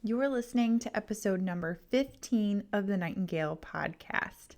You're listening to episode number 15 of the Nightingale podcast.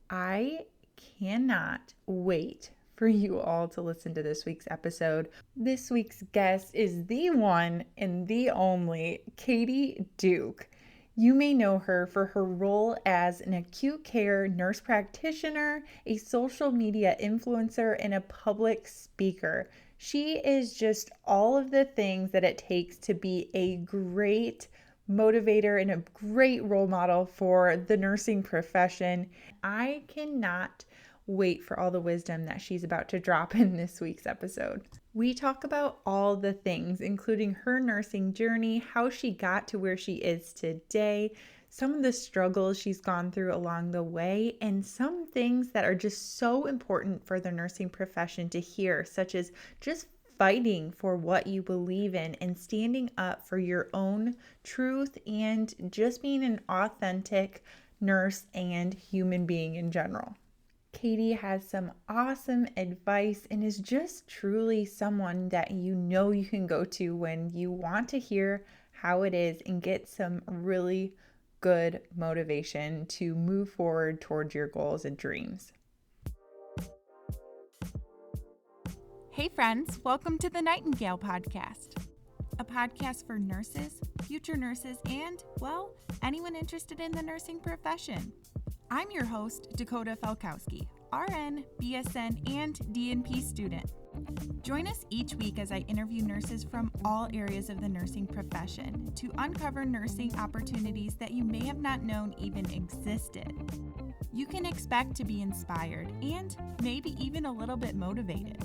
I cannot wait for you all to listen to this week's episode. This week's guest is the one and the only Katie Duke. You may know her for her role as an acute care nurse practitioner, a social media influencer, and a public speaker. She is just all of the things that it takes to be a great motivator and a great role model for the nursing profession. I cannot wait for all the wisdom that she's about to drop in this week's episode. We talk about all the things, including her nursing journey, how she got to where she is today, some of the struggles she's gone through along the way, and some things that are just so important for the nursing profession to hear, such as just fighting for what you believe in and standing up for your own truth and just being an authentic nurse and human being in general. Katie has some awesome advice and is just truly someone that you know you can go to when you want to hear how it is and get some really good motivation to move forward towards your goals and dreams. Hey friends, welcome to the Nightingale podcast, a podcast for nurses, future nurses, and, well, anyone interested in the nursing profession. I'm your host, Dakota Felkowski, RN, BSN, and DNP student. Join us each week as I interview nurses from all areas of the nursing profession to uncover nursing opportunities that you may have not known even existed. You can expect to be inspired and maybe even a little bit motivated.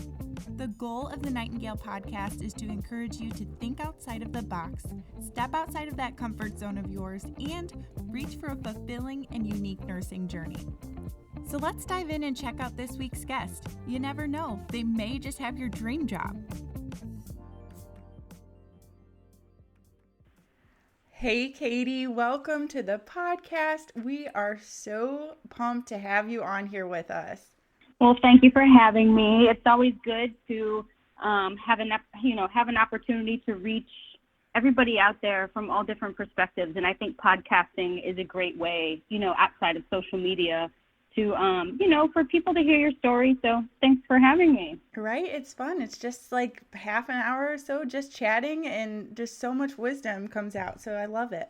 The goal of the Nightingale podcast is to encourage you to think outside of the box, step outside of that comfort zone of yours, and reach for a fulfilling and unique nursing journey. So let's dive in and check out this week's guest. You never know, they may just have your dream job. Hey Katie, welcome to the podcast. We are so pumped to have you on here with us. Well, thank you for having me. It's always good to have an opportunity to reach everybody out there from all different perspectives. And I think podcasting is a great way, outside of social media to, for people to hear your story. So thanks for having me. Right? It's fun. It's just like half an hour or so just chatting and just so much wisdom comes out. So I love it.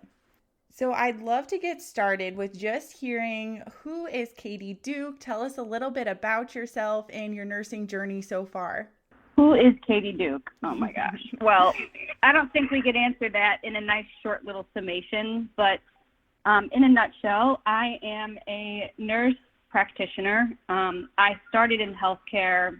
So I'd love to get started with just hearing, who is Katie Duke? Tell us a little bit about yourself and your nursing journey so far. Who is Katie Duke? Oh my gosh. Well, I don't think we could answer that in a nice short little summation, but in a nutshell, I am a nurse practitioner. I started in healthcare.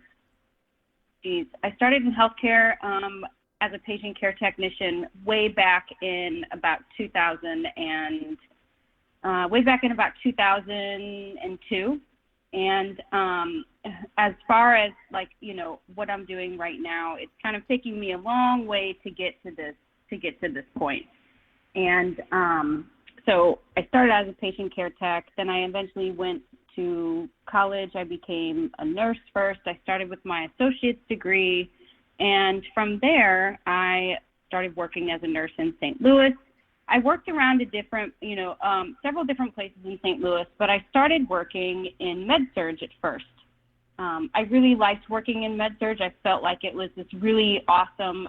As a patient care technician way back in about 2002. And as far as what I'm doing right now, it's kind of taking me a long way to get to this point. And so I started as a patient care tech, then I eventually went to college. I became a nurse first. I started with my associate's degree. And from there, I started working as a nurse in St. Louis. I worked around several different places in St. Louis, but I started working in med-surg at first. I really liked working in med-surg. I felt like it was this really awesome,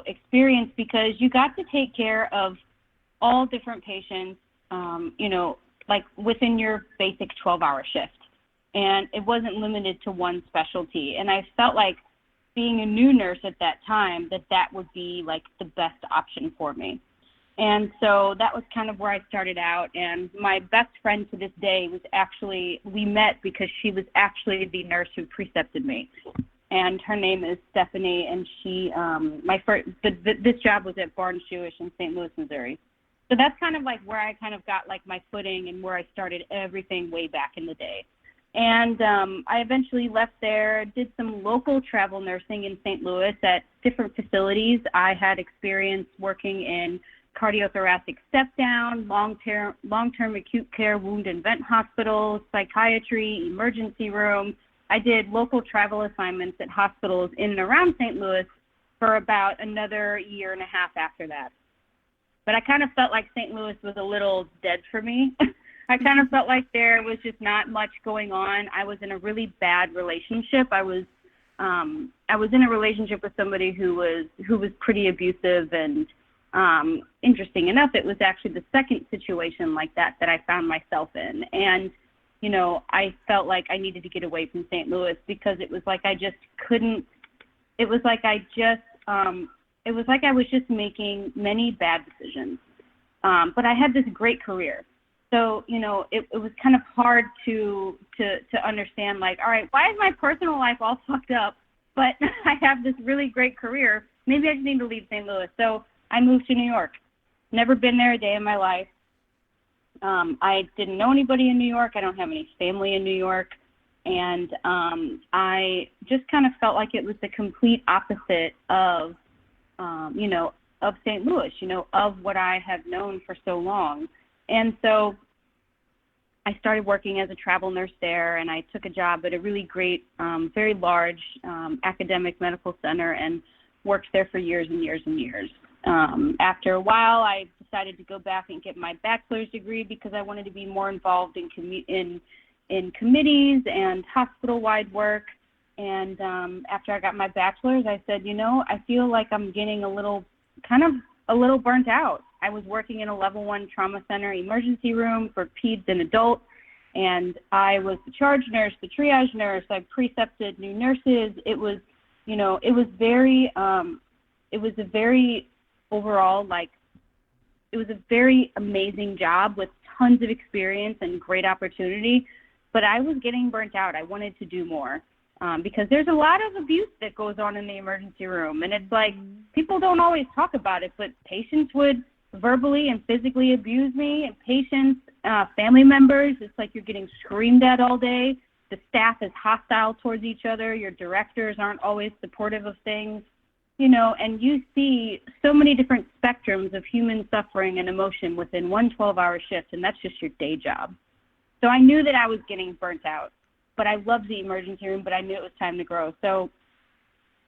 experience because you got to take care of all different patients, within your basic 12-hour shift. And it wasn't limited to one specialty. And I felt like being a new nurse at that time, that would be like the best option for me. And so that was kind of where I started out. And my best friend to this day we met because she was actually the nurse who precepted me. And her name is Stephanie. And she, this job was at Barnes-Jewish in St. Louis, Missouri. So that's kind of like where I kind of got like my footing and where I started everything way back in the day. And I eventually left there, did some local travel nursing in St. Louis at different facilities. I had experience working in cardiothoracic step-down, long-term acute care wound and vent hospitals, psychiatry, emergency room, I did local travel assignments at hospitals in and around St. Louis for about another year and a half after that. But I kind of felt like St. Louis was a little dead for me. I kind of felt like there was just not much going on. I was in a really bad relationship. I was in a relationship with somebody who was pretty abusive, and interesting enough, it was actually the second situation like that I found myself in. And, you know, I felt like I needed to get away from St. Louis because it was like I just couldn't, it was like I was just making many bad decisions. But I had this great career. So, you know, it was kind of hard to understand, like, all right, why is my personal life all fucked up, but I have this really great career? Maybe I just need to leave St. Louis. So I moved to New York. Never been there a day in my life. I didn't know anybody in New York. I don't have any family in New York. And I just kind of felt like it was the complete opposite of, you know, of St. Louis, you know, of what I have known for so long. And so I started working as a travel nurse there, and I took a job at a really great, very large academic medical center and worked there for years and years and years. After a while, I decided to go back and get my bachelor's degree because I wanted to be more involved in committees and hospital-wide work. And after I got my bachelor's, I said, you know, I feel like I'm getting a little burnt out. I was working in a level 1 trauma center emergency room for peds and adults, and I was the charge nurse, the triage nurse. I precepted new nurses. It was, you know, it was a very overall, like, it was a very amazing job with tons of experience and great opportunity, but I was getting burnt out. I wanted to do more. Because there's a lot of abuse that goes on in the emergency room. And it's like, people don't always talk about it, but patients would verbally and physically abuse me, and patients, family members, it's like you're getting screamed at all day. The staff is hostile towards each other. Your directors aren't always supportive of things, you know, and you see so many different spectrums of human suffering and emotion within one 12-hour shift, and that's just your day job. So I knew that I was getting burnt out. But I loved the emergency room, but I knew it was time to grow. So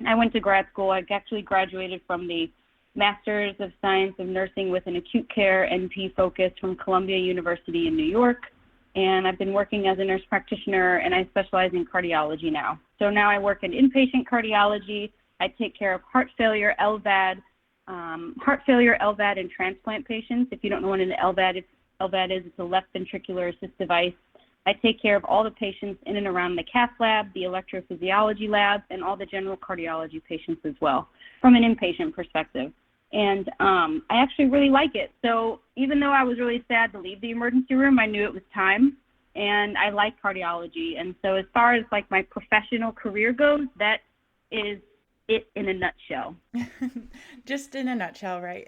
I went to grad school. I actually graduated from the Master's of Science of Nursing with an acute care NP focus from Columbia University in New York. And I've been working as a nurse practitioner, and I specialize in cardiology now. So now I work in inpatient cardiology. I take care of heart failure, LVAD, and transplant patients. If you don't know what an LVAD is, it's a left ventricular assist device. I take care of all the patients in and around the cath lab, the electrophysiology lab, and all the general cardiology patients as well, from an inpatient perspective. And I actually really like it. So even though I was really sad to leave the emergency room, I knew it was time, and I like cardiology. And so as far as like my professional career goes, that is it in a nutshell. Just in a nutshell, right?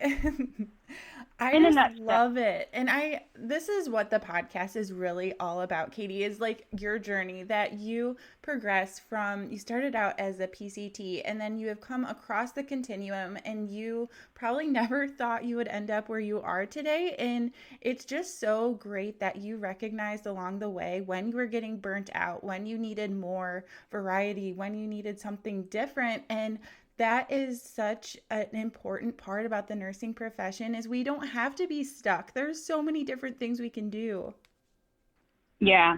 I just love it. And this is what the podcast is really all about, Katie, is like your journey that you progressed from. You started out as a PCT, and then you have come across the continuum, and you probably never thought you would end up where you are today. And it's just so great that you recognized along the way when you were getting burnt out, when you needed more variety, when you needed something different. And that is such an important part about the nursing profession, is we don't have to be stuck. There's so many different things we can do. Yeah.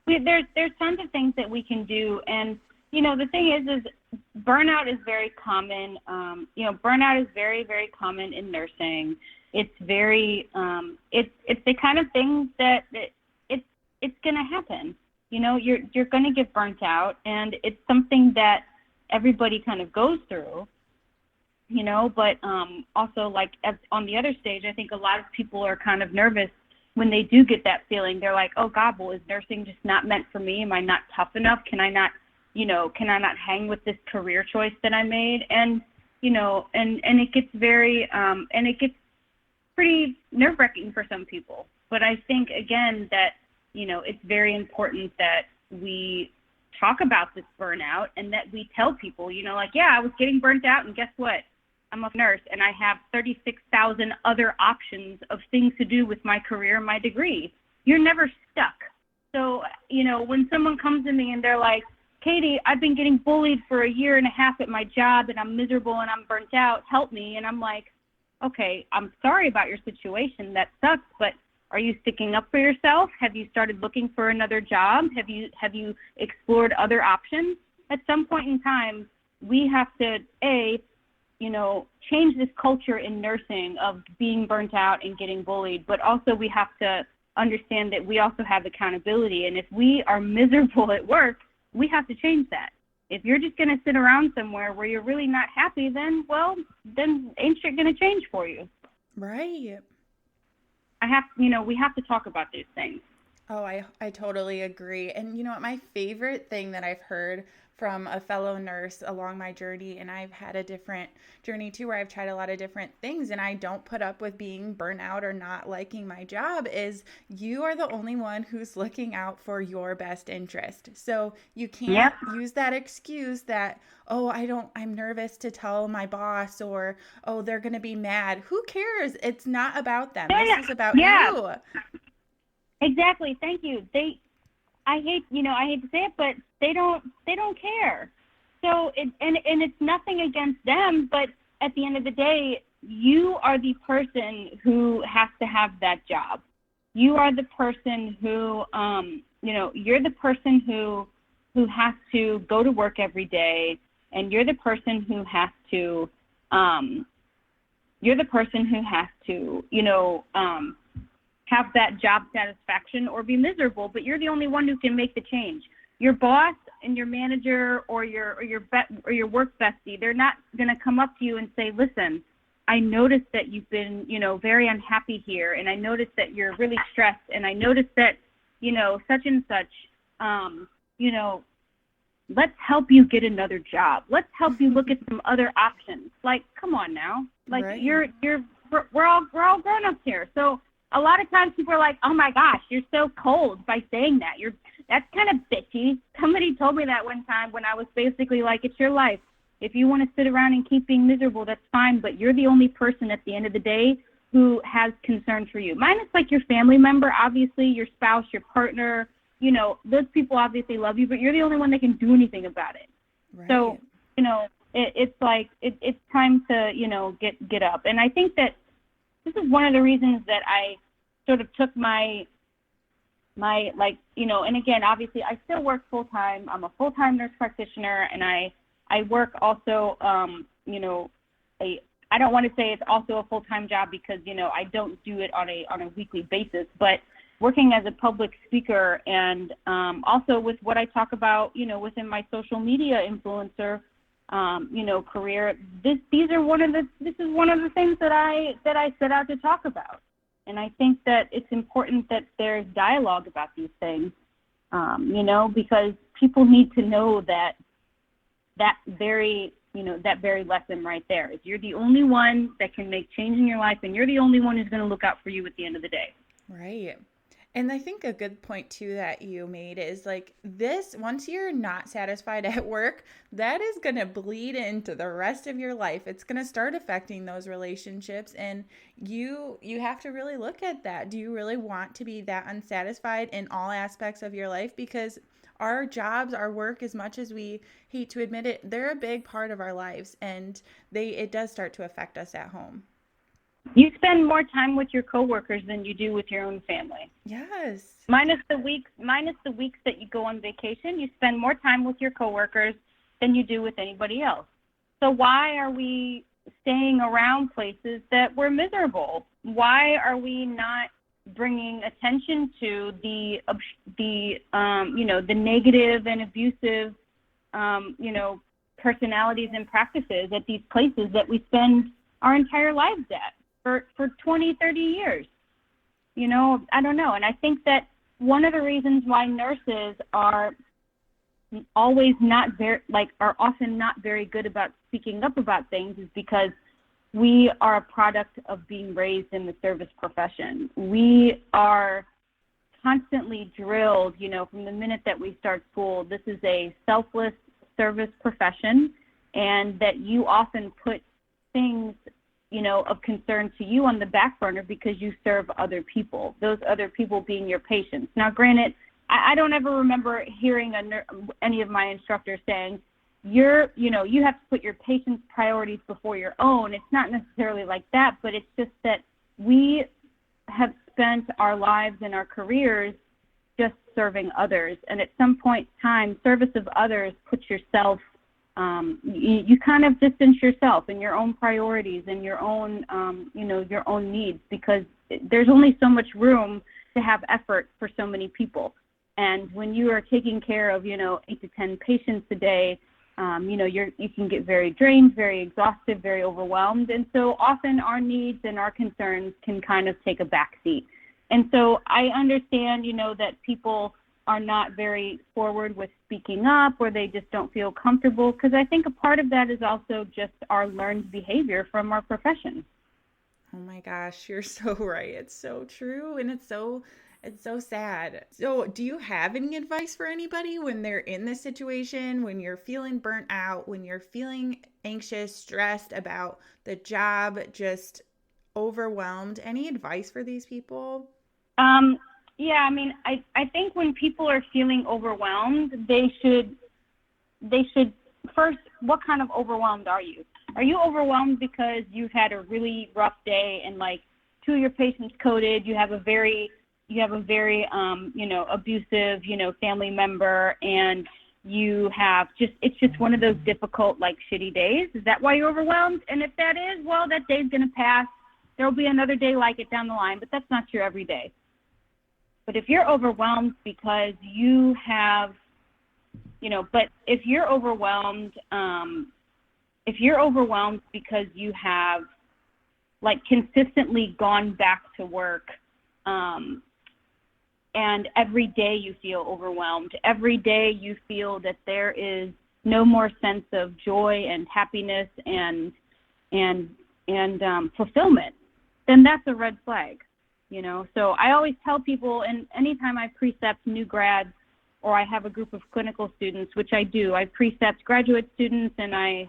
There's tons of things that we can do. And, you know, the thing is burnout is very common. Burnout is very, very common in nursing. It's very, it's the kind of thing that it's going to happen. You know, you're going to get burnt out, and it's something that everybody kind of goes through, you know, but also, like, on the other stage, I think a lot of people are kind of nervous when they do get that feeling. They're like, oh God, well, is nursing just not meant for me? Am I not tough enough? Can I not hang with this career choice that I made? And, you know, and it gets and it gets pretty nerve-wracking for some people. But I think, again, that, you know, it's very important that we talk about this burnout, and that we tell people, you know, like, yeah, I was getting burnt out, and guess what? I'm a nurse, and I have 36,000 other options of things to do with my career and my degree. You're never stuck. So, when someone comes to me and they're like, Katie, I've been getting bullied for a year and a half at my job and I'm miserable and I'm burnt out. Help me. And I'm like, okay, I'm sorry about your situation. That sucks, but are you sticking up for yourself? Have you started looking for another job? Have you explored other options? At some point in time, we have to, change this culture in nursing of being burnt out and getting bullied, but also we have to understand that we also have accountability. And if we are miserable at work, we have to change that. If you're just going to sit around somewhere where you're really not happy, then ain't shit going to change for you. Right. We have to talk about these things. Oh, I totally agree. And you know what? My favorite thing that I've heard from a fellow nurse along my journey, and I've had a different journey too, where I've tried a lot of different things and I don't put up with being burnt out or not liking my job, is you are the only one who's looking out for your best interest. So you can't use that excuse that, oh, I'm nervous to tell my boss, or, oh, they're going to be mad. Who cares? It's not about them. This is about you. Exactly. Thank you. I hate to say it, but they don't care. So it's nothing against them, but at the end of the day, you are the person who has to have that job. You are the person who, you're the person who has to go to work every day, and you're the person who has to, have that job satisfaction or be miserable, but you're the only one who can make the change. Your boss and your manager or your work bestie, they're not going to come up to you and say, listen, I noticed that you've been, very unhappy here, and I noticed that you're really stressed, and I noticed that, such and such, let's help you get another job. Let's help you look at some other options. Like, come on now. Like, right. We're all grown-ups here. So a lot of times people are like, oh my gosh, you're so cold by saying that. That's kind of bitchy. Somebody told me that one time when I was basically like, it's your life. If you want to sit around and keep being miserable, that's fine, but you're the only person at the end of the day who has concern for you. Minus like your family member, obviously, your spouse, your partner, those people obviously love you, but you're the only one that can do anything about it. Right. So, it's like, it's time to, get up. And I think that this is one of the reasons that I sort of took my and again, obviously I still work full time. I'm a full-time nurse practitioner, and I work also, I don't want to say it's also a full-time job because, I don't do it on a weekly basis, but working as a public speaker and also with what I talk about, within my social media influencer career, this is one of the things that I set out to talk about. And I think that it's important that there's dialogue about these things, because people need to know that very lesson right there is you're the only one that can make change in your life, and you're the only one who's going to look out for you at the end of the day. Right. And I think a good point too that you made is like this, once you're not satisfied at work, that is going to bleed into the rest of your life. It's going to start affecting those relationships, and you have to really look at that. Do you really want to be that unsatisfied in all aspects of your life? Because our jobs, our work, as much as we hate to admit it, they're a big part of our lives, and it does start to affect us at home. You spend more time with your coworkers than you do with your own family. Yes. Minus the weeks that you go on vacation, you spend more time with your coworkers than you do with anybody else. So why are we staying around places that we're miserable? Why are we not bringing attention to the negative and abusive, personalities and practices at these places that we spend our entire lives at for 20, 30 years? I don't know. And I think that one of the reasons why nurses are often not very good about speaking up about things is because we are a product of being raised in the service profession. We are constantly drilled, from the minute that we start school, this is a selfless service profession, and that you often put things, of concern to you on the back burner because you serve other people, those other people being your patients. Now, granted, I don't ever remember hearing any of my instructors saying, you have to put your patient's priorities before your own. It's not necessarily like that, but it's just that we have spent our lives and our careers just serving others. And at some point in time, service of others puts yourself, you kind of distance yourself and your own priorities and your own, your own needs, because there's only so much room to have effort for so many people. And when you are taking care of, 8 to 10 patients a day, you can get very drained, very exhausted, very overwhelmed. And so often our needs and our concerns can kind of take a back seat. And so I understand, that people are not very forward with speaking up, or they just don't feel comfortable, because I think a part of that is also just our learned behavior from our profession. Oh my gosh, you're so right. It's so true, and it's so sad. So do you have any advice for anybody when they're in this situation, when you're feeling burnt out, when you're feeling anxious, stressed about the job, just overwhelmed? Any advice for these people? Yeah, I mean, I think when people are feeling overwhelmed, they should first, what kind of overwhelmed are you? Are you overwhelmed because you've had a really rough day and like 2 of your patients coded, you have a very abusive, family member, and you have it's just one of those difficult, like, shitty days? Is that why you're overwhelmed? And if that is, well, that day's going to pass. There'll be another day like it down the line, but that's not your everyday. But if you're overwhelmed because you have, if you're overwhelmed because you have, like, consistently gone back to work, and every day you feel overwhelmed, every day you feel that there is no more sense of joy and happiness and fulfillment, then that's a red flag. So I always tell people, and anytime I precept new grads, or I have a group of clinical students, which I do, I precept graduate students, and I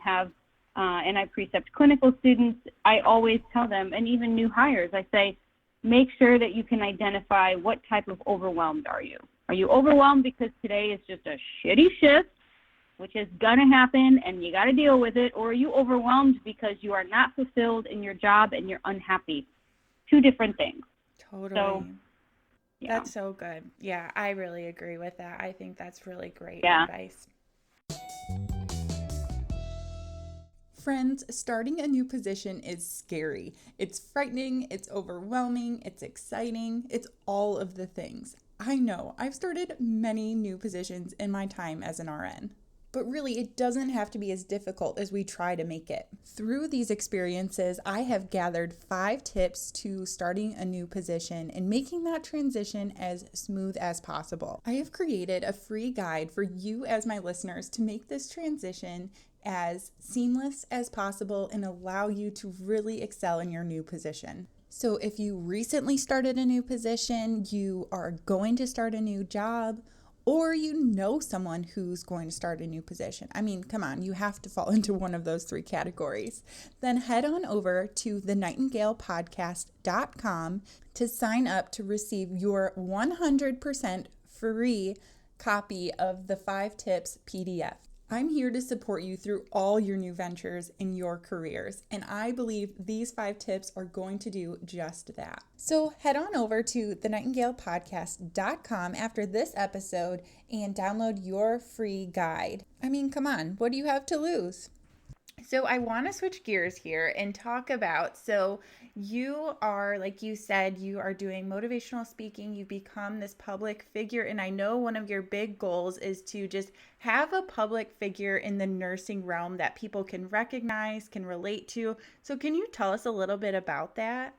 precept clinical students, I always tell them, and even new hires, I say, make sure that you can identify what type of overwhelmed are you. Are you overwhelmed because today is just a shitty shift, which is going to happen and you got to deal with it? Or are you overwhelmed because you are not fulfilled in your job and you're unhappy? 2 different things. Totally. So, yeah. That's so good. Yeah, I really agree with that. I think that's really great advice. Friends, starting a new position is scary. It's frightening, it's overwhelming, it's exciting, it's all of the things. I know, I've started many new positions in my time as an RN. But really, it doesn't have to be as difficult as we try to make it. Through these experiences, I have gathered 5 tips to starting a new position and making that transition as smooth as possible. I have created a free guide for you as my listeners to make this transition as seamless as possible and allow you to really excel in your new position. So if you recently started a new position, you are going to start a new job, or you know someone who's going to start a new position. I mean, come on, you have to fall into one of those 3 categories. Then head on over to thenightingalepodcast.com to sign up to receive your 100% free copy of the 5 tips PDF. I'm here to support you through all your new ventures in your careers, and I believe these 5 tips are going to do just that. So head on over to thenightingalepodcast.com after this episode and download your free guide. I mean, come on, what do you have to lose? So I want to switch gears here and talk about, so you are, like you said, you are doing motivational speaking. You become this public figure. And I know one of your big goals is to just have a public figure in the nursing realm that people can recognize, can relate to. So can you tell us a little bit about that?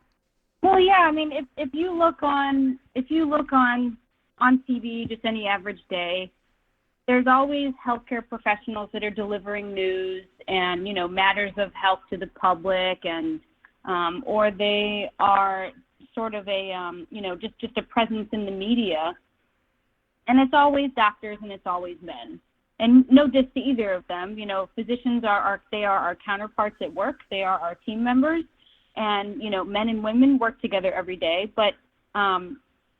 Well, yeah, I mean, if you look on TV, just any average day, there's always healthcare professionals that are delivering news and, matters of health to the public, and or they are sort of a, just a presence in the media. And it's always doctors and it's always men. And no diss to either of them. Physicians are our counterparts at work. They are our team members. And, men and women work together every day. But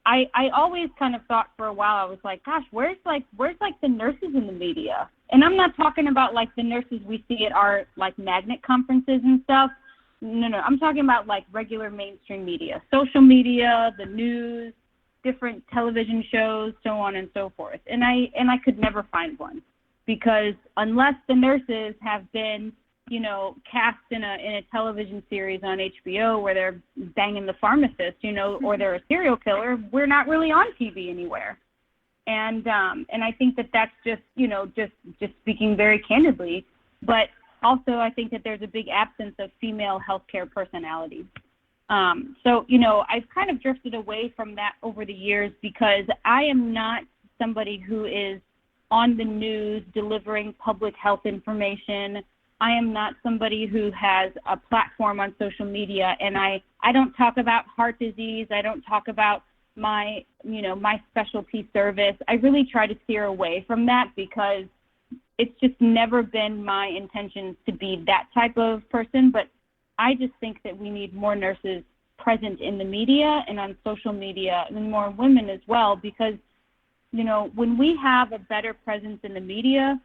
I always kind of thought for a while, I was like, gosh, where's the nurses in the media? And I'm not talking about like the nurses we see at our like magnet conferences and stuff. No, I'm talking about like regular mainstream media, social media, the news, different television shows, so on and so forth. And I could never find one, because unless the nurses have been, cast in a television series on HBO where they're banging the pharmacist, or they're a serial killer, we're not really on TV anywhere. And I think that that's just, just speaking very candidly, but also I think that there's a big absence of female healthcare personalities. So, I've kind of drifted away from that over the years, because I am not somebody who is on the news delivering public health information. I am not somebody who has a platform on social media, and I don't talk about heart disease. I don't talk about my specialty service. I really try to steer away from that, because it's just never been my intention to be that type of person. But I just think that we need more nurses present in the media and on social media, and more women as well, because, when we have a better presence in the media,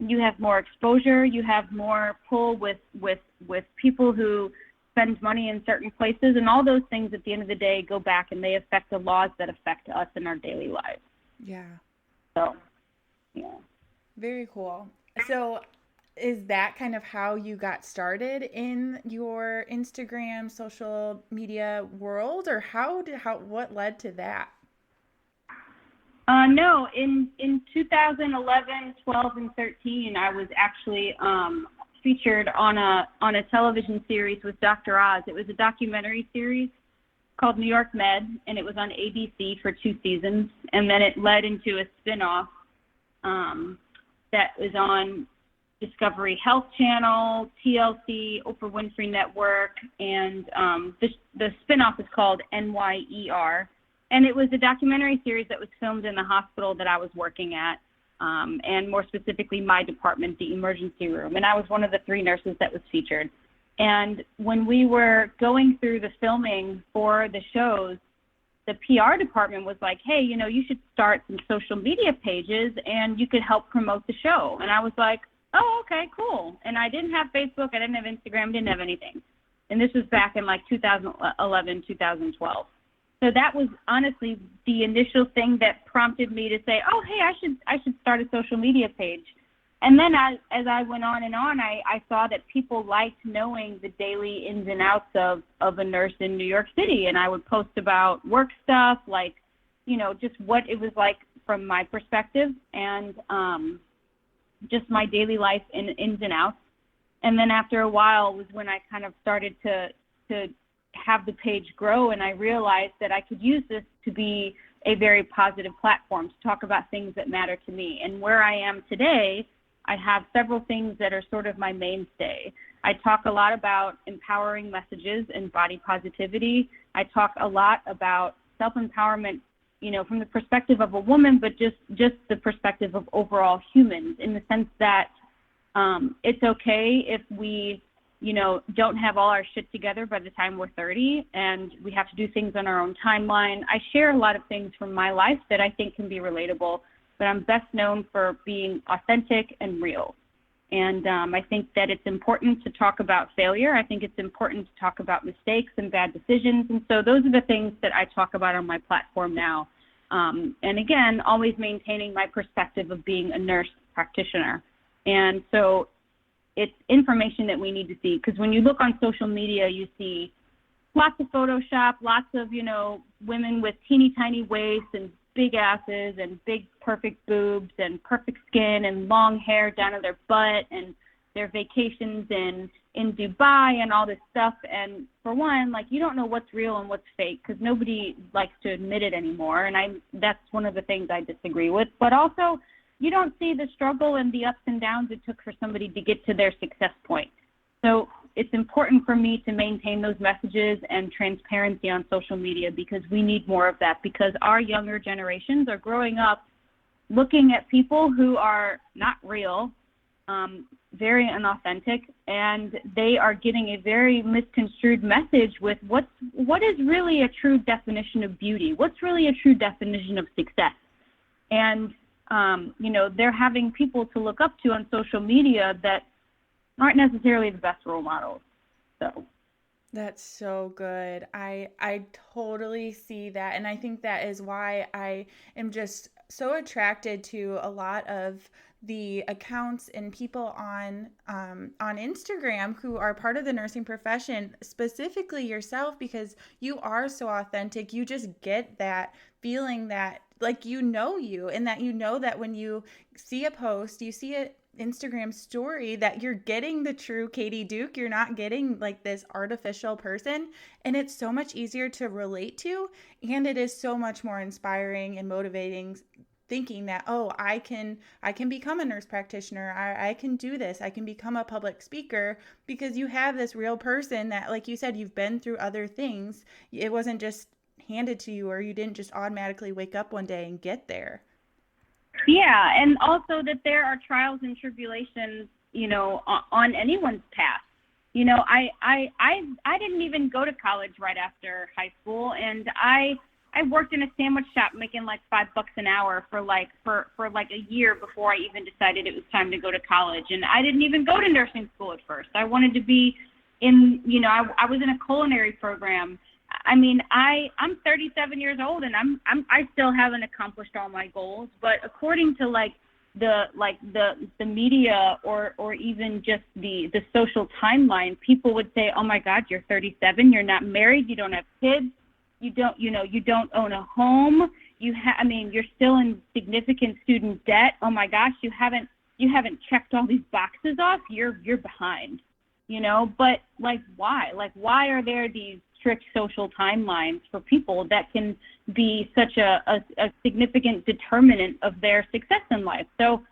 you have more exposure, you have more pull with people who spend money in certain places, and all those things at the end of the day go back and they affect the laws that affect us in our daily lives. Yeah. So, yeah. Very cool. So is that kind of how you got started in your Instagram social media world, or what led to that? No, in 2011, 12, and 13, I was actually featured on a television series with Dr. Oz. It was a documentary series called New York Med, and it was on ABC for 2 seasons, and then it led into a spinoff that was on Discovery Health Channel, TLC, Oprah Winfrey Network, and the spinoff is called NYER. And it was a documentary series that was filmed in the hospital that I was working at, and more specifically my department, the emergency room. And I was one of the 3 nurses that was featured. And when we were going through the filming for the shows, the PR department was like, hey, you should start some social media pages and you could help promote the show. And I was like, oh, okay, cool. And I didn't have Facebook, I didn't have Instagram, didn't have anything. And this was back in like 2011, 2012. So that was honestly the initial thing that prompted me to say, oh, hey, I should start a social media page. And then as I went on and on, I saw that people liked knowing the daily ins and outs of a nurse in New York City. And I would post about work stuff, like, just what it was like from my perspective, and just my daily life ins and outs. And then after a while was when I kind of started to have the page grow, and I realized that I could use this to be a very positive platform to talk about things that matter to me. And where I am today, I have several things that are sort of my mainstay. I talk a lot about empowering messages and body positivity. I talk a lot about self-empowerment, from the perspective of a woman, but just the perspective of overall humans, in the sense that it's okay if we don't have all our shit together by the time we're 30, and we have to do things on our own timeline. I share a lot of things from my life that I think can be relatable, but I'm best known for being authentic and real. And I think that it's important to talk about failure. I think it's important to talk about mistakes and bad decisions. And so those are the things that I talk about on my platform now. And again, always maintaining my perspective of being a nurse practitioner. And so it's information that we need to see, because when you look on social media, you see lots of Photoshop, lots of, women with teeny tiny waists and big asses and big perfect boobs and perfect skin and long hair down to their butt, and their vacations in Dubai and all this stuff. And for one, like, you don't know what's real and what's fake, because nobody likes to admit it anymore. And that's one of the things I disagree with. But also, you don't see the struggle and the ups and downs it took for somebody to get to their success point. So it's important for me to maintain those messages and transparency on social media, because we need more of that, because our younger generations are growing up looking at people who are not real, very unauthentic, and they are getting a very misconstrued message with what is really a true definition of beauty, what's really a true definition of success. And they're having people to look up to on social media that aren't necessarily the best role models. So that's so good. I totally see that, and I think that is why I am just so attracted to a lot of the accounts and people on Instagram who are part of the nursing profession, specifically yourself, because you are so authentic. You just get that feeling that like you, and that that when you see a post, you see it Instagram story, that you're getting the true Katie Duke. You're not getting like this artificial person, and it's so much easier to relate to, and it is so much more inspiring and motivating, thinking that, oh, I can become a nurse practitioner. I can do this. I can become a public speaker, because you have this real person that, like you said, you've been through other things. It wasn't just handed to you, or you didn't just automatically wake up one day and get there. Yeah, and also that there are trials and tribulations, on anyone's path. I didn't even go to college right after high school, and I worked in a sandwich shop making like $5 an hour for a year before I even decided it was time to go to college. And I didn't even go to nursing school at first. I wanted to be I was in a culinary program. I mean, I'm 37 years old, and I still haven't accomplished all my goals. But according to the media or even just the social timeline, people would say, "Oh my God, you're 37. You're not married. You don't have kids. You don't own a home. You're still in significant student debt. Oh my gosh, you haven't checked all these boxes off. You're behind." But why? Why are there these strict social timelines for people that can be such a significant determinant of their success in life? So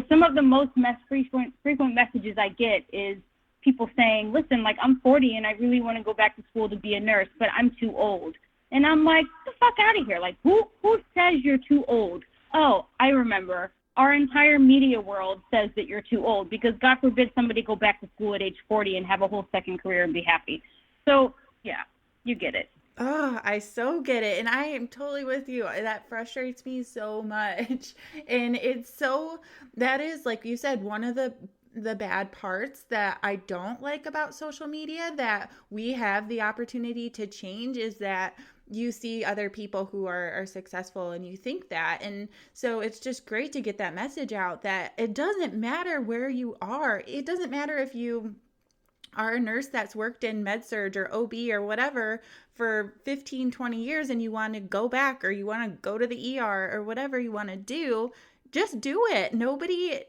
some of the most frequent messages I get is people saying, "Listen, I'm 40 and I really want to go back to school to be a nurse, but I'm too old." And I'm like, "Get the fuck out of here. Who says you're too old?" Oh, I remember. Our entire media world says that you're too old, because God forbid somebody go back to school at age 40 and have a whole second career and be happy. So yeah, you get it. Oh, I so get it. And I am totally with you. That frustrates me so much. And that is, like you said, one of the bad parts that I don't like about social media that we have the opportunity to change, is that you see other people who are successful and you think that. And so it's just great to get that message out that it doesn't matter where you are. It doesn't matter if you are a nurse that's worked in med-surg or OB or whatever for 15, 20 years and you want to go back, or you want to go to the ER or whatever you want to do, just do it.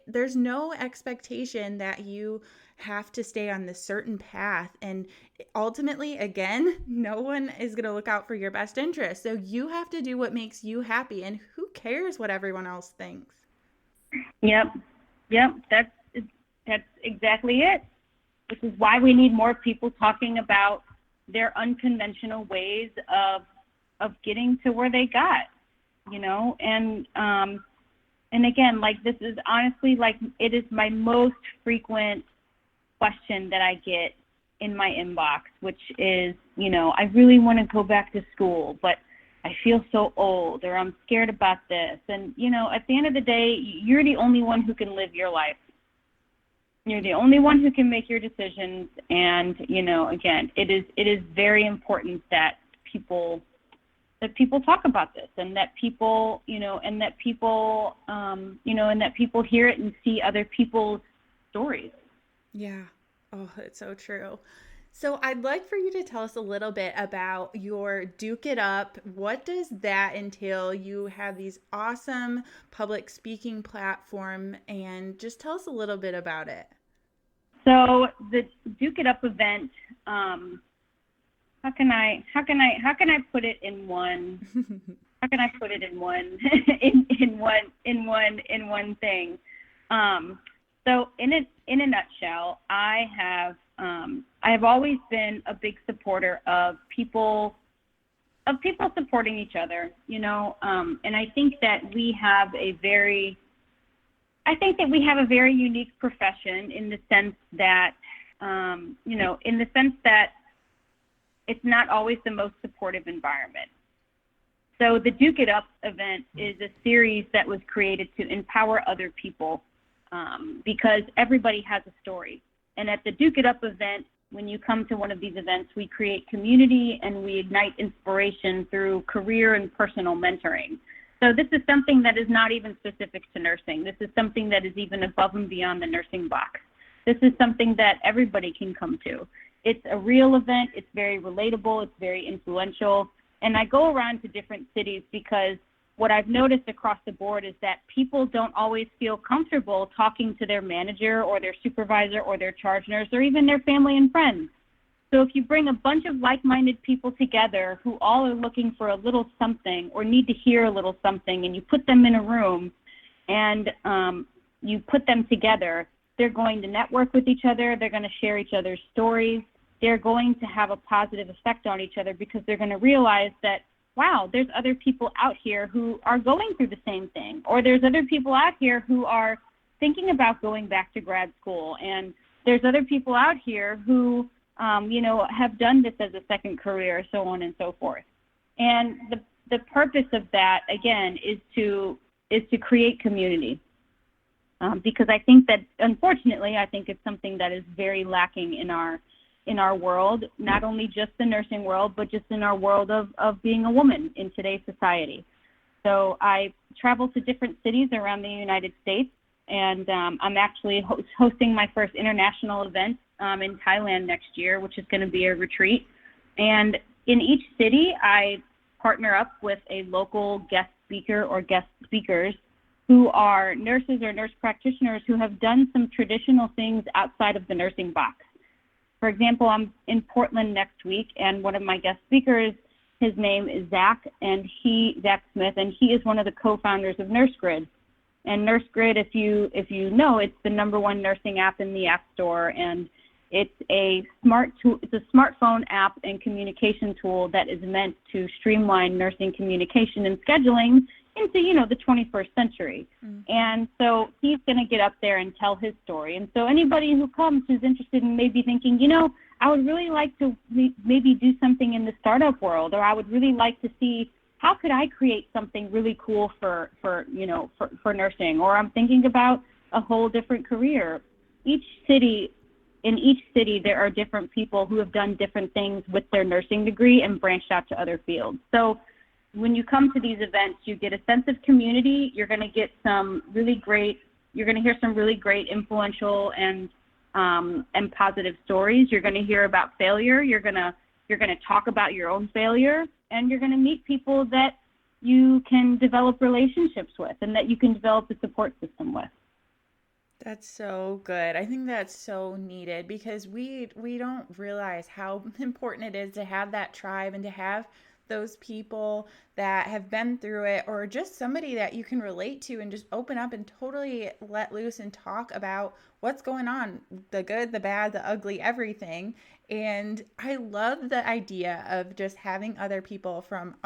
There's no expectation that you have to stay on this certain path. And ultimately, again, no one is going to look out for your best interest. So you have to do what makes you happy, and who cares what everyone else thinks? Yep. That's exactly it. Which is why we need more people talking about their unconventional ways of getting to where they got, and again, this is honestly, it is my most frequent question that I get in my inbox, which is, I really want to go back to school, but I feel so old, or I'm scared about this. And, at the end of the day, you're the only one who can live your life. You're the only one who can make your decisions. And, again, it is very important that people talk about this, and that people, and that people hear it and see other people's stories. Yeah. Oh, it's so true. So I'd like for you to tell us a little bit about your Duke It Up. What does that entail? You have these awesome public speaking platform, and just tell us a little bit about it. So the Duke It Up event, how can I put it in one? How can I put it in one in one thing? So in a nutshell, I have always been a big supporter of people supporting each other, and I think that we have a very I think that we have a very unique profession in the sense that, it's not always the most supportive environment. So the Duke It Up event is a series that was created to empower other people because everybody has a story. And at the Duke It Up event, when you come to one of these events, we create community and we ignite inspiration through career and personal mentoring. So this is something that is not even specific to nursing. This is something that is even above and beyond the nursing box. This is something that everybody can come to. It's a real event. It's very relatable. It's very influential. And I go around to different cities because what I've noticed across the board is that people don't always feel comfortable talking to their manager or their supervisor or their charge nurse or even their family and friends. So if you bring a bunch of like-minded people together who all are looking for a little something or need to hear a little something, and you put them in a room and you put them together, they're going to network with each other. They're going to share each other's stories. They're going to have a positive effect on each other because they're going to realize that, wow, there's other people out here who are going through the same thing, or there's other people out here who are thinking about going back to grad school, and there's other people out here who, have done this as a second career, so on and so forth. And the purpose of that, again, is to create community. Because I think that, unfortunately, I think it's something that is very lacking in our world, not only just the nursing world, but just in our world of being a woman in today's society. So I travel to different cities around the United States, and I'm actually hosting my first international event in Thailand next year, which is going to be a retreat. And in each city, I partner up with a local guest speaker or guest speakers who are nurses or nurse practitioners who have done some traditional things outside of the nursing box. For example, I'm in Portland next week, and one of my guest speakers, his name is Zach Smith, and he is one of the co-founders of NurseGrid. And NurseGrid, if you know, it's the #1 nursing app in the App Store, and it's a smartphone app and communication tool that is meant to streamline nursing communication and scheduling into, the 21st century. Mm-hmm. And so he's going to get up there and tell his story. And so anybody who comes who's interested in maybe thinking, I would really like to maybe do something in the startup world, or I would really like to see how could I create something really cool for nursing, or I'm thinking about a whole different career. In each city, there are different people who have done different things with their nursing degree and branched out to other fields. So when you come to these events, you get a sense of community. You're going to get you're going to hear some really great influential and positive stories. You're going to hear about failure. You're going to talk about your own failure, and you're going to meet people that you can develop relationships with and that you can develop a support system with. That's so good. I think that's so needed because we don't realize how important it is to have that tribe and to have those people that have been through it, or just somebody that you can relate to and just open up and totally let loose and talk about what's going on, the good, the bad, the ugly, everything. And I love the idea of just having other people from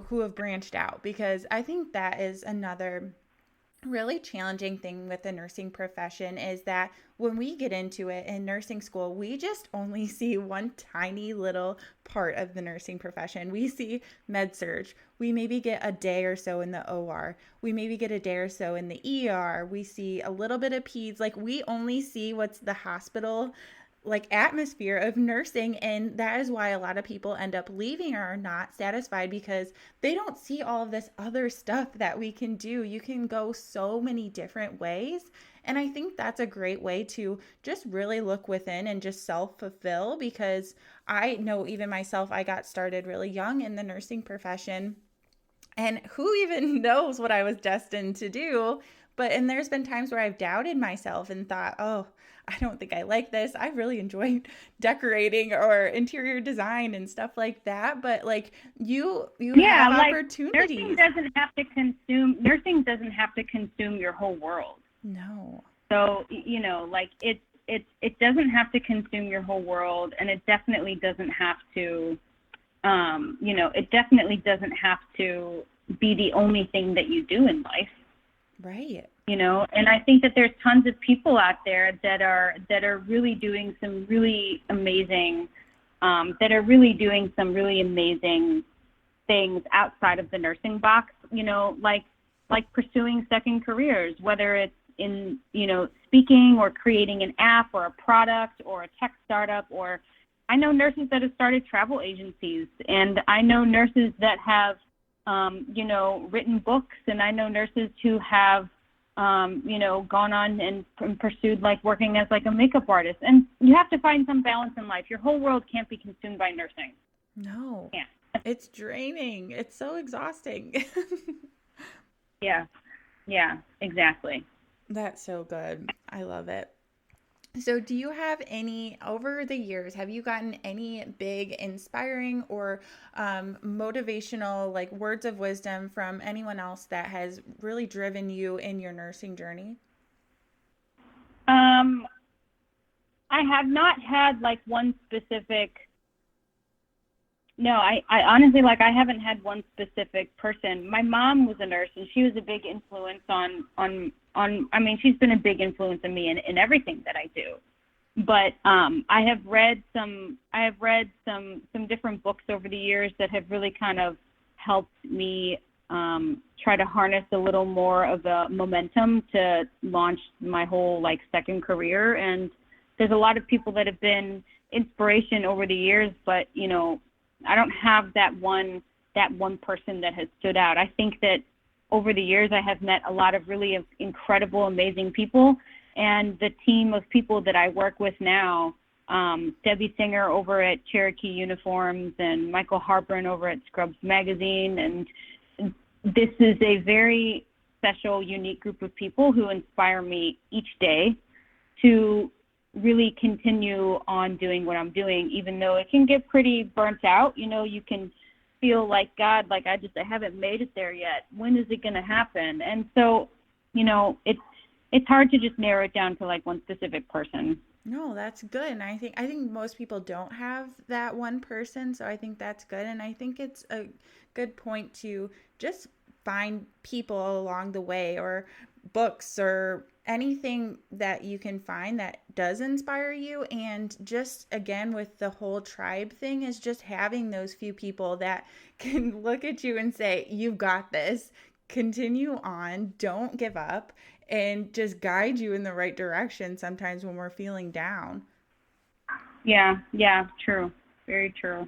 who have branched out, because I think that is another really challenging thing with the nursing profession is that when we get into it in nursing school, we just only see one tiny little part of the nursing profession. We see med surg. We maybe get a day or so in the OR. We maybe get a day or so in the ER. We see a little bit of peds. Like, we only see what's the hospital atmosphere of nursing, and that is why a lot of people end up leaving or are not satisfied, because they don't see all of this other stuff that we can do. You can go so many different ways, and I think that's a great way to just really look within and just self-fulfill, because I know even myself, I got started really young in the nursing profession, and who even knows what I was destined to do. And there's been times where I've doubted myself and thought, oh, I don't think I like this. I really enjoy decorating or interior design and stuff like that. But you have opportunities. Nursing doesn't have to consume your whole world. No. So, it doesn't have to consume your whole world, and it definitely doesn't have to, be the only thing that you do in life. Right. And I think that there's tons of people out there that are really doing some really amazing things outside of the nursing box, like pursuing second careers, whether it's in, speaking or creating an app or a product or a tech startup. Or I know nurses that have started travel agencies, and I know nurses that have, written books, and I know nurses who have, gone on and pursued like working as like a makeup artist. And you have to find some balance in life. Your whole world can't be consumed by nursing. No, Yeah. it's draining. It's so exhausting. Yeah. Yeah, exactly. That's so good. I love it. So, do you have over the years, have you gotten any big inspiring or motivational, like words of wisdom from anyone else that has really driven you in your nursing journey? Um, I have not had like one specific. No, I honestly, like, I haven't had one specific person. My mom was a nurse, and she was a big influence I mean, she's been a big influence on me in everything that I do. But I have read some different books over the years that have really kind of helped me try to harness a little more of the momentum to launch my whole like second career. And there's a lot of people that have been inspiration over the years, but I don't have that one person that has stood out. I think that over the years I have met a lot of really incredible, amazing people, and the team of people that I work with now, Debbie Singer over at Cherokee Uniforms and Michael Harperin over at Scrubs Magazine. And this is a very special, unique group of people who inspire me each day to really continue on doing what I'm doing, even though it can get pretty burnt out. You can feel like, God, like I haven't made it there yet. When is it going to happen? And so, it's hard to just narrow it down to like one specific person. No, that's good. And I think most people don't have that one person, so I think that's good. And I think it's a good point to just find people along the way, or books, or anything that you can find that does inspire you. And just again, with the whole tribe thing, is just having those few people that can look at you and say, you've got this, continue on, don't give up, and just guide you in the right direction sometimes when we're feeling down. Yeah, true. Very true.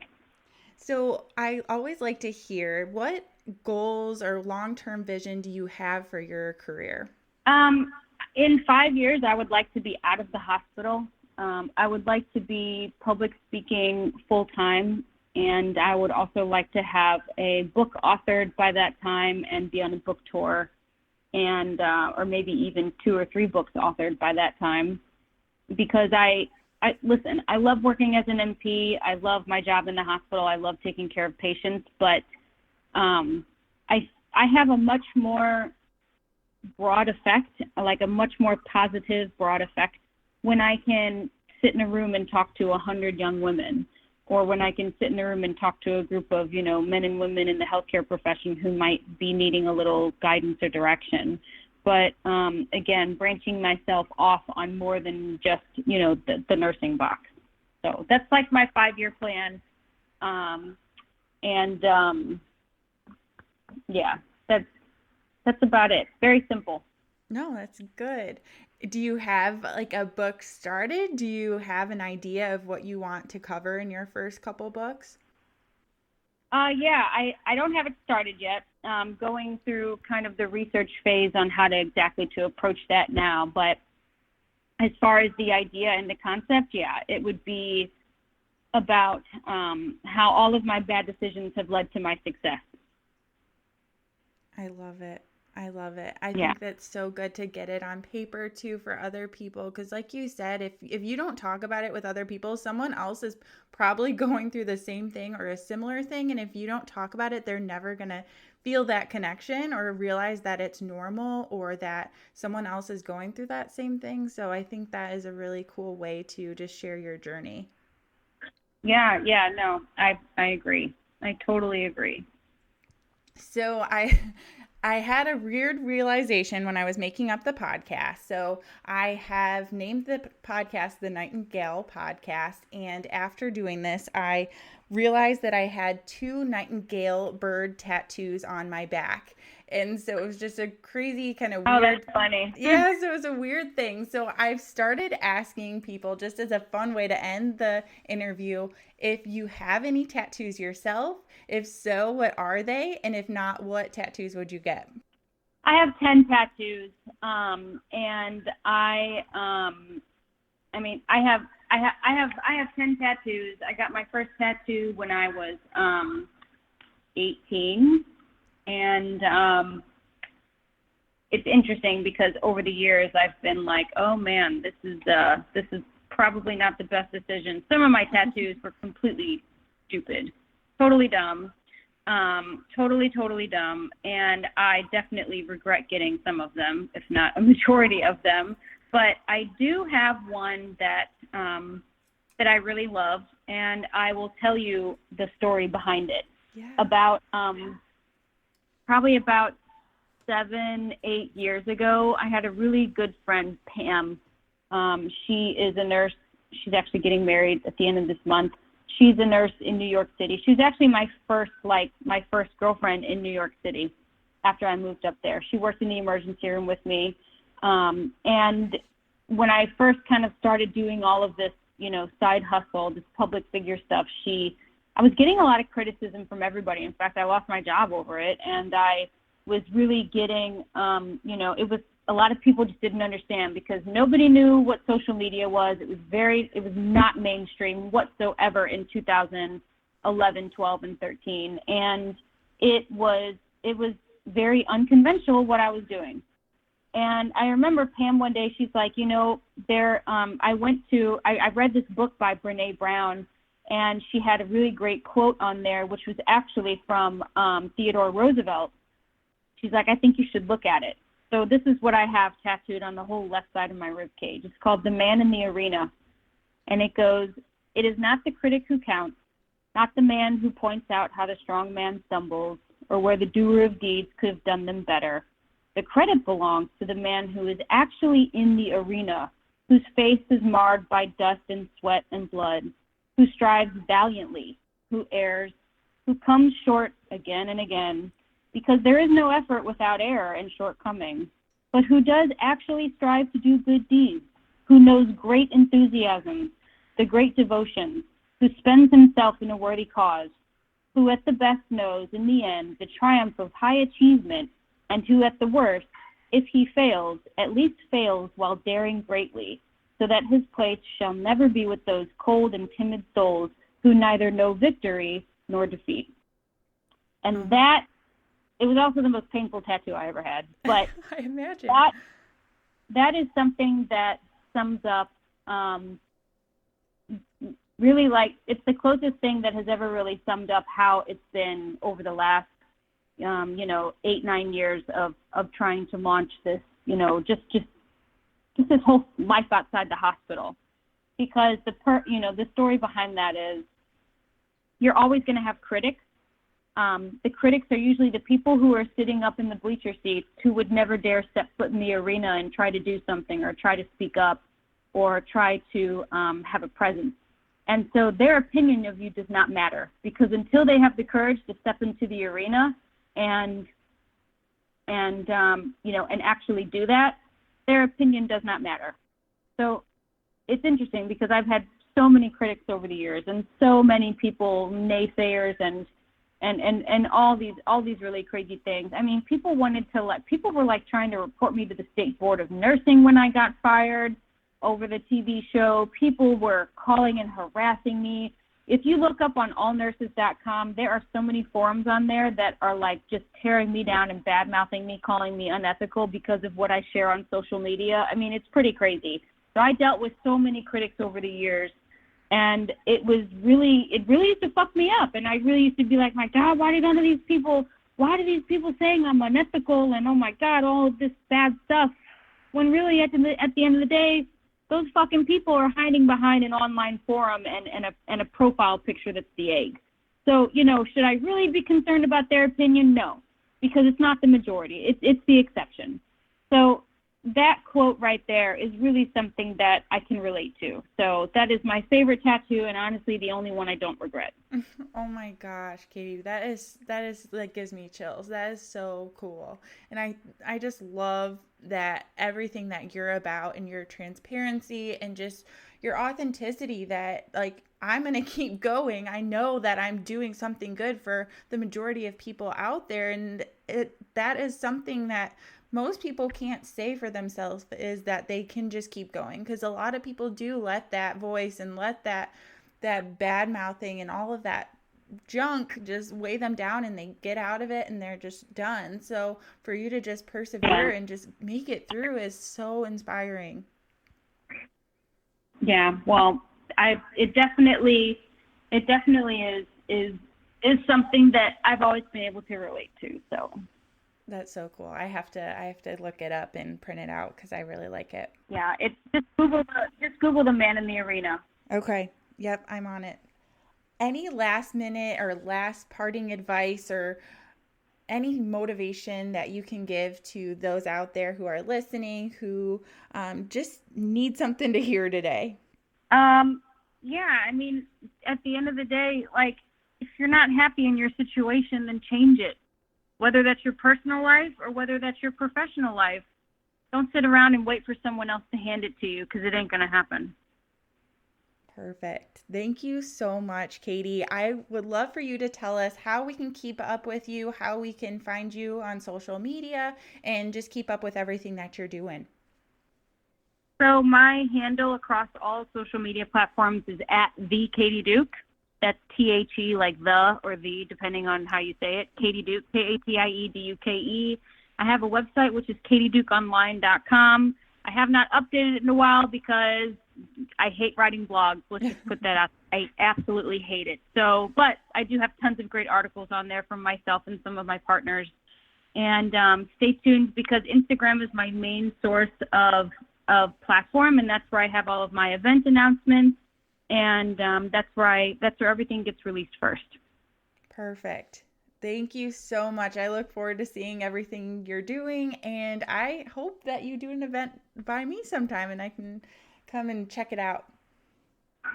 So I always like to hear, what goals or long-term vision do you have for your career? In 5 years, I would like to be out of the hospital. I would like to be public speaking full time, and I would also like to have a book authored by that time and be on a book tour, and or maybe even 2 or 3 books authored by that time. Because I listen, I love working as an MP. I love my job in the hospital. I love taking care of patients, but I have a much more broad effect, like a much more positive broad effect, when I can sit in a room and talk to 100 young women, or when I can sit in a room and talk to a group of, men and women in the healthcare profession who might be needing a little guidance or direction. But again, branching myself off on more than just, the nursing box. So that's like my 5-year plan. Yeah, that's about it. Very simple. No, that's good. Do you have like a book started? Do you have an idea of what you want to cover in your first couple books? Yeah, I don't have it started yet. Going through kind of the research phase on how to exactly to approach that now. But as far as the idea and the concept, yeah, it would be about how all of my bad decisions have led to my success. I love it. I love it. I Yeah. think that's so good to get it on paper too for other people, because like you said, if you don't talk about it with other people, someone else is probably going through the same thing or a similar thing, and if you don't talk about it, they're never going to feel that connection or realize that it's normal, or that someone else is going through that same thing. So I think that is a really cool way to just share your journey. Yeah, no, I agree. I totally agree. So I had a weird realization when I was making up the podcast. So I have named the podcast the Nightingale Podcast. And after doing this, I realized that I had 2 nightingale bird tattoos on my back. And so it was just a crazy kind of Oh, weird. that's funny. Yeah, so it was a weird thing. So I've started asking people, just as a fun way to end the interview, if you have any tattoos yourself. If so, what are they? And if not, what tattoos would you get? I have 10 tattoos, and I have 10 tattoos. I got my first tattoo when I was 18, and it's interesting because over the years I've been like, oh man, this is probably not the best decision. Some of my tattoos were completely stupid, totally dumb, totally dumb, and I definitely regret getting some of them, if not a majority of them. But I do have one that I really love, and I will tell you the story behind it. Yeah. About probably about 7-8 years ago, I had a really good friend, Pam. She is a nurse. She's actually getting married at the end of this month. She's a nurse in New York City. She was actually my first girlfriend in New York City after I moved up there. She worked in the emergency room with me. And when I first kind of started doing all of this, side hustle, this public figure stuff, I was getting a lot of criticism from everybody. In fact, I lost my job over it, and I was really getting, it was a lot of people just didn't understand because nobody knew what social media was. It was not mainstream whatsoever in 2011, 12, and 13, and it was very unconventional what I was doing. And I remember Pam one day, she's like, I read this book by Brene Brown, and she had a really great quote on there, which was actually from Theodore Roosevelt. She's like, I think you should look at it. So this is what I have tattooed on the whole left side of my rib cage. It's called The Man in the Arena. And it goes, it is not the critic who counts, not the man who points out how the strong man stumbles or where the doer of deeds could have done them better. The credit belongs to the man who is actually in the arena, whose face is marred by dust and sweat and blood, who strives valiantly, who errs, who comes short again and again, because there is no effort without error and shortcoming, but who does actually strive to do good deeds, who knows great enthusiasm, the great devotion, who spends himself in a worthy cause, who at the best knows in the end the triumph of high achievement, and who at the worst, if he fails, at least fails while daring greatly, so that his place shall never be with those cold and timid souls who neither know victory nor defeat. And that, it was also the most painful tattoo I ever had. But I imagine. That is something that sums up really, like, it's the closest thing that has ever really summed up how it's been over the last 8-9 years of trying to launch this, just this whole life outside the hospital. Because the story behind that is you're always going to have critics. The critics are usually the people who are sitting up in the bleacher seats who would never dare step foot in the arena and try to do something or try to speak up or try to have a presence. And so their opinion of you does not matter, because until they have the courage to step into the arena and actually do that, their opinion does not matter. So it's interesting because I've had so many critics over the years and so many people, naysayers and all these really crazy things. I mean, people were like trying to report me to the State Board of Nursing when I got fired over the TV show. People were calling and harassing me. If you look up on allnurses.com, there are so many forums on there that are like just tearing me down and bad-mouthing me, calling me unethical because of what I share on social media. I mean, it's pretty crazy. So I dealt with so many critics over the years, and it really used to fuck me up. And I really used to be like, my God, why do these people saying I'm unethical and, oh my God, all of this bad stuff, when really at the end of the day, those fucking people are hiding behind an online forum and a profile picture that's the egg. So, should I really be concerned about their opinion? No. because it's not the majority. It's the exception. So that quote right there is really something that I can relate to. So that is my favorite tattoo, and honestly, the only one I don't regret. Oh my gosh, Katie, that is like gives me chills. That is so cool. And I just love that everything that you're about and your transparency and just your authenticity, that like I'm going to keep going. I know that I'm doing something good for the majority of people out there, and that is something that most people can't say for themselves, is that they can just keep going, because a lot of people do let that voice and let that bad mouthing and all of that junk just weigh them down, and they get out of it and they're just done. So for you to just persevere and just make it through is so inspiring. Yeah, well, it definitely is something that I've always been able to relate to. So that's so cool. I have to look it up and print it out because I really like it. Yeah, it's just Google the man in the arena. Okay. Yep, I'm on it. Any last minute or last parting advice or any motivation that you can give to those out there who are listening, who just need something to hear today? Yeah, I mean, at the end of the day, like, if you're not happy in your situation, then change it. Whether that's your personal life or whether that's your professional life. Don't sit around and wait for someone else to hand it to you, because it ain't going to happen. Perfect. Thank you so much, Katie. I would love for you to tell us how we can keep up with you, how we can find you on social media, and just keep up with everything that you're doing. So my handle across all social media platforms is at the Katie Duke. That's THE, like the or the, depending on how you say it. Katie Duke, KatieDuke. I have a website, which is katiedukeonline.com. I have not updated it in a while because I hate writing blogs. Let's just put that out. I absolutely hate it. So, but I do have tons of great articles on there from myself and some of my partners. And stay tuned, because Instagram is my main source of platform, and that's where I have all of my event announcements, and that's where everything gets released first. Perfect. Thank you so much. I look forward to seeing everything you're doing, and I hope that you do an event by me sometime and I can come and check it out.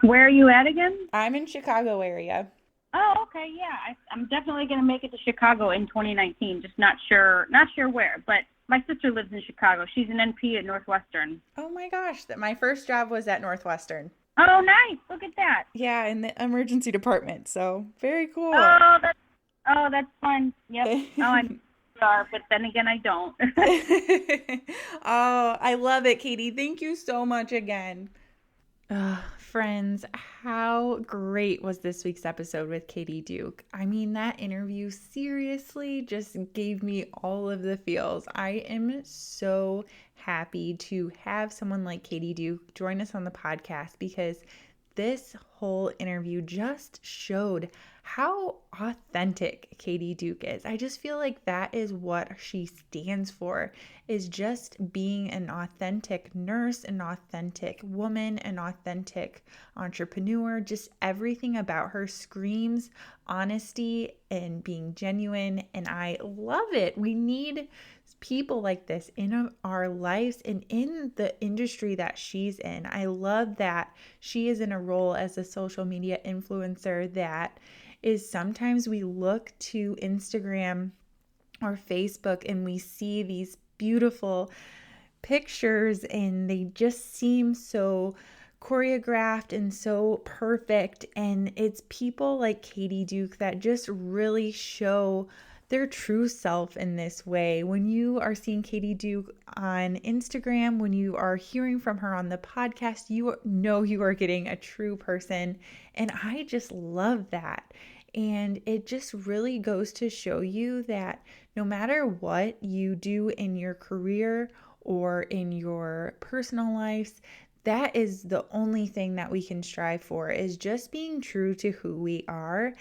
Where are you at again? I'm in Chicago area. Oh, okay, yeah. I'm definitely going to make it to Chicago in 2019. Just not sure where, but my sister lives in Chicago. She's an NP at Northwestern. Oh my gosh, my first job was at Northwestern. Oh, nice. Look at that. Yeah, in the emergency department. So very cool. Oh, that's fun. Yep. Oh, I are, but then again, I don't. Oh, I love it, Katie. Thank you so much again. Friends, how great was this week's episode with Katie Duke? I mean, that interview seriously just gave me all of the feels. I am so happy to have someone like Katie Duke join us on the podcast, because this whole interview just showed how authentic Katie Duke is. I just feel like that is what she stands for, is just being an authentic nurse, an authentic woman, an authentic entrepreneur. Just everything about her screams honesty and being genuine, and I love it. We need people like this in our lives and in the industry that she's in. I love that she is in a role as a social media influencer that is, sometimes we look to Instagram or Facebook and we see these beautiful pictures and they just seem so choreographed and so perfect, and it's people like Katie Duke that just really show their true self in this way. When you are seeing Katie Duke on Instagram, when you are hearing from her on the podcast, you know you are getting a true person, and I just love that. And it just really goes to show you that no matter what you do in your career or in your personal lives, that is the only thing that we can strive for, is just being true to who we are.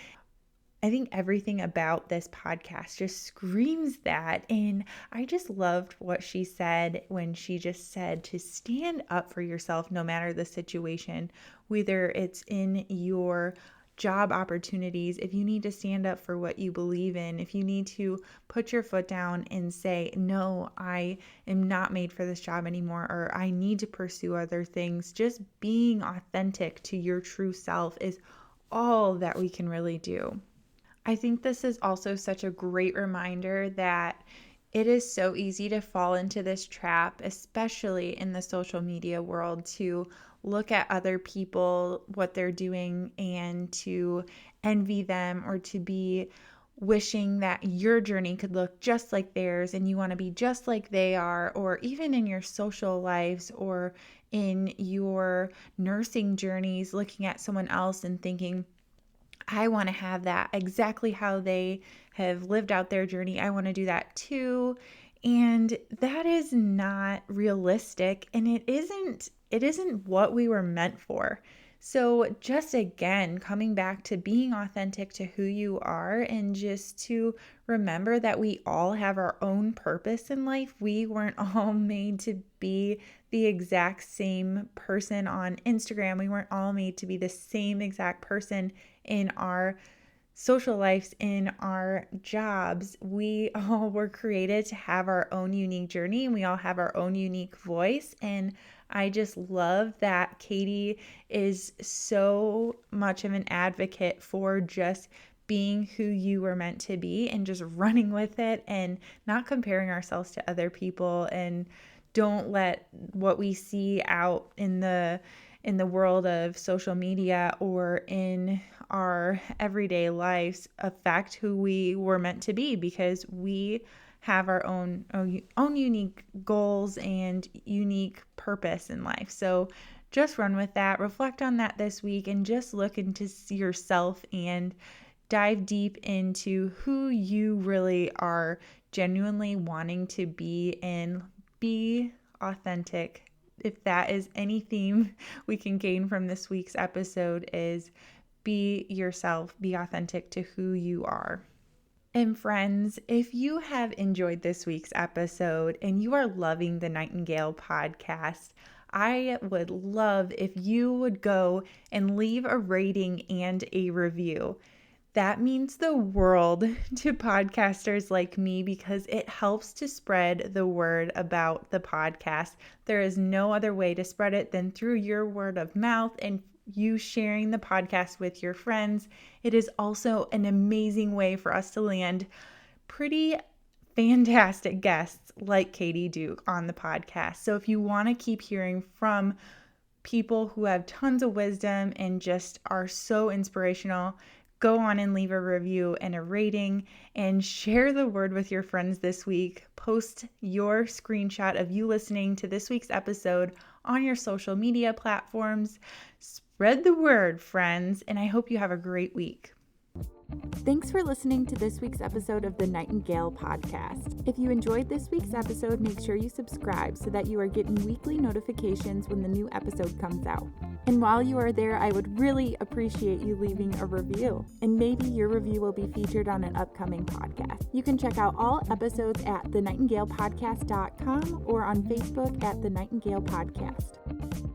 I think everything about this podcast just screams that. And I just loved what she said when she just said to stand up for yourself no matter the situation, whether it's in your job opportunities, if you need to stand up for what you believe in, if you need to put your foot down and say, no, I am not made for this job anymore, or I need to pursue other things, just being authentic to your true self is all that we can really do. I think this is also such a great reminder that it is so easy to fall into this trap, especially in the social media world, to look at other people, what they're doing, and to envy them or to be wishing that your journey could look just like theirs and you want to be just like they are, or even in your social lives or in your nursing journeys, looking at someone else and thinking, I want to have that exactly how they have lived out their journey. I want to do that too. And that is not realistic, and it isn't what we were meant for. So just again, coming back to being authentic to who you are, and just to remember that we all have our own purpose in life. We weren't all made to be the exact same person on Instagram. We weren't all made to be the same exact person in our social lives, in our jobs. We all were created to have our own unique journey, and we all have our own unique voice. And I just love that Katie is so much of an advocate for just being who you were meant to be and just running with it and not comparing ourselves to other people. And don't let what we see out in the world of social media or in our everyday lives affect who we were meant to be, because we have our own unique goals and unique purpose in life. So just run with that, reflect on that this week, and just look into yourself and dive deep into who you really are genuinely wanting to be, and be authentic. If that is any theme we can gain from this week's episode, is be yourself, be authentic to who you are. And friends, if you have enjoyed this week's episode and you are loving the Nightingale podcast, I would love if you would go and leave a rating and a review. That means the world to podcasters like me, because it helps to spread the word about the podcast. There is no other way to spread it than through your word of mouth and you sharing the podcast with your friends. It is also an amazing way for us to land pretty fantastic guests like Katie Duke on the podcast. So if you want to keep hearing from people who have tons of wisdom and just are so inspirational, go on and leave a review and a rating, and share the word with your friends this week. Post your screenshot of you listening to this week's episode on your social media platforms. Spread the word, friends, and I hope you have a great week. Thanks for listening to this week's episode of the Nightingale podcast. If you enjoyed this week's episode, make sure you subscribe so that you are getting weekly notifications when the new episode comes out. And while you are there, I would really appreciate you leaving a review, and maybe your review will be featured on an upcoming podcast. You can check out all episodes at thenightingalepodcast.com or on Facebook at The Nightingale Podcast.